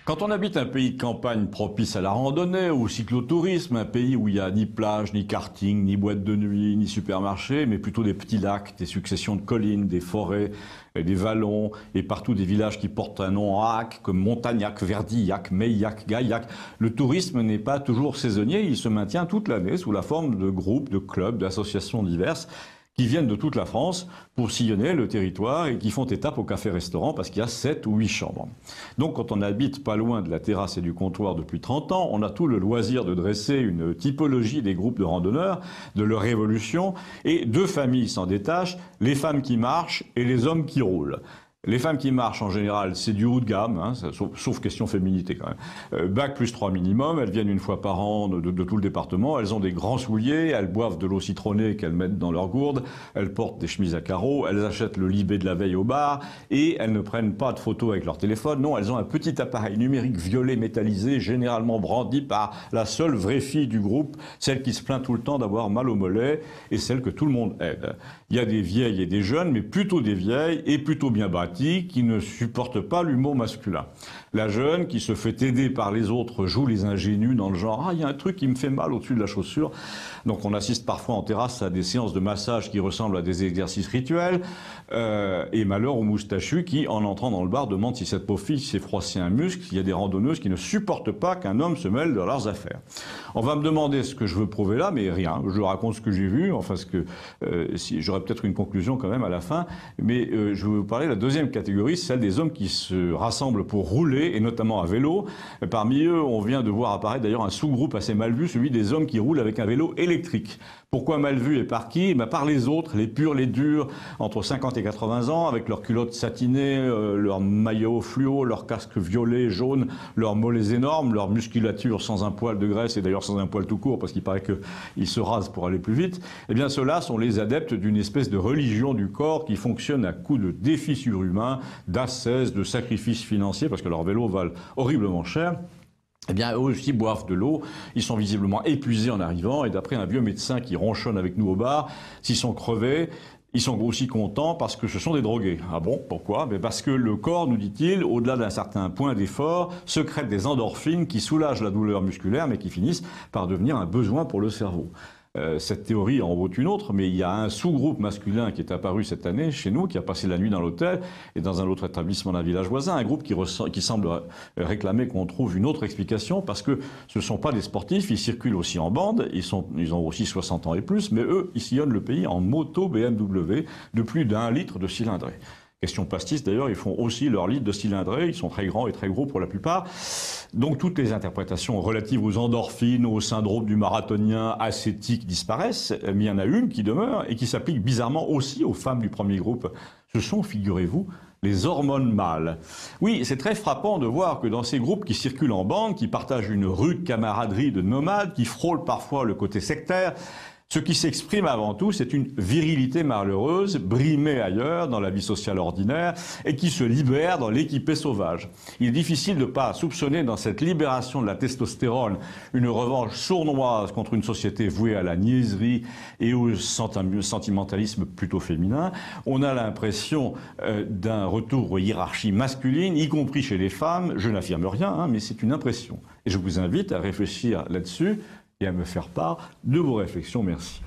Quand on habite un pays de campagne propice à la randonnée ou au cyclotourisme, un pays où il n'y a ni plage, ni karting, ni boîte de nuit, ni supermarché, mais plutôt des petits lacs, des successions de collines, des forêts, des vallons, et partout des villages qui portent un nom en hack, comme Montagnac, Verdillac, Meillac, Gaillac, le tourisme n'est pas toujours saisonnier, il se maintient toute l'année sous la forme de groupes, de clubs, d'associations diverses, qui viennent de toute la France pour sillonner le territoire et qui font étape au café-restaurant parce qu'il y a 7 ou 8 chambres. Donc quand on habite pas loin de la terrasse et du comptoir depuis 30 ans, on a tout le loisir de dresser une typologie des groupes de randonneurs, de leur évolution, et deux familles s'en détachent, les femmes qui marchent et les hommes qui roulent. Les femmes qui marchent, en général, c'est du haut de gamme, hein, sauf question féminité quand même. Bac plus 3 minimum, elles viennent une fois par an de tout le département, elles ont des grands souliers, elles boivent de l'eau citronnée qu'elles mettent dans leur gourde, elles portent des chemises à carreaux, elles achètent le Libé de la veille au bar, et elles ne prennent pas de photos avec leur téléphone, non, elles ont un petit appareil numérique violet métallisé, généralement brandi par la seule vraie fille du groupe, celle qui se plaint tout le temps d'avoir mal au mollet, et celle que tout le monde aide. Il y a des vieilles et des jeunes, mais plutôt des vieilles, et plutôt bien bâties, qui ne supporte pas l'humour masculin. La jeune, qui se fait aider par les autres, joue les ingénus dans le genre « Ah, il y a un truc qui me fait mal au-dessus de la chaussure ». Donc on assiste parfois en terrasse à des séances de massage qui ressemblent à des exercices rituels. Et malheur aux moustachus qui, en entrant dans le bar, demandent si cette pauvre fille s'est froissé un muscle. Il y a des randonneuses qui ne supportent pas qu'un homme se mêle de leurs affaires. On va me demander ce que je veux prouver là, mais rien. Je raconte ce que j'ai vu. Enfin, j'aurais peut-être une conclusion quand même à la fin. Mais je vais vous parler de la deuxième catégorie, celle des hommes qui se rassemblent pour rouler, et notamment à vélo. Parmi eux, on vient de voir apparaître d'ailleurs un sous-groupe assez mal vu, celui des hommes qui roulent avec un vélo électrique. Pourquoi mal vu et par qui? Par les autres, les purs, les durs, entre 50 et 80 ans, avec leurs culottes satinées, leurs maillots fluo, leurs casques violets, jaunes, leurs mollets énormes, leur musculature sans un poil de graisse, et d'ailleurs sans un poil tout court, parce qu'il paraît qu'ils se rasent pour aller plus vite. Eh bien, ceux-là sont les adeptes d'une espèce de religion du corps qui fonctionne à coups de défis surhumains, d'ascèses, de sacrifices financiers, parce que leurs vélos valent horriblement cher. Eh bien, eux aussi boivent de l'eau. Ils sont visiblement épuisés en arrivant. Et d'après un vieux médecin qui ronchonne avec nous au bar, s'ils sont crevés, ils sont aussi contents parce que ce sont des drogués. Ah bon? Pourquoi? Parce que le corps, nous dit-il, au-delà d'un certain point d'effort, sécrète des endorphines qui soulagent la douleur musculaire, mais qui finissent par devenir un besoin pour le cerveau. Cette théorie en vaut une autre, mais il y a un sous-groupe masculin qui est apparu cette année chez nous, qui a passé la nuit dans l'hôtel et dans un autre établissement d'un village voisin, un groupe qui semble réclamer qu'on trouve une autre explication, parce que ce ne sont pas des sportifs, ils circulent aussi en bande, ils ont aussi 60 ans et plus, mais eux, ils sillonnent le pays en moto BMW de plus d'1 litre de cylindrée. Question pastis, d'ailleurs, ils font aussi leur litre de cylindrée, ils sont très grands et très gros pour la plupart. Donc toutes les interprétations relatives aux endorphines, au syndrome du marathonien ascétique disparaissent, mais il y en a une qui demeure et qui s'applique bizarrement aussi aux femmes du premier groupe. Ce sont, figurez-vous, les hormones mâles. Oui, c'est très frappant de voir que dans ces groupes qui circulent en bande, qui partagent une rude camaraderie de nomades, qui frôlent parfois le côté sectaire, ce qui s'exprime avant tout, c'est une virilité malheureuse, brimée ailleurs dans la vie sociale ordinaire, et qui se libère dans l'équipée sauvage. Il est difficile de ne pas soupçonner dans cette libération de la testostérone une revanche sournoise contre une société vouée à la niaiserie et au sentimentalisme plutôt féminin. On a l'impression d'un retour aux hiérarchies masculines, y compris chez les femmes. Je n'affirme rien, mais c'est une impression. Et je vous invite à réfléchir là-dessus et à me faire part de vos réflexions. Merci.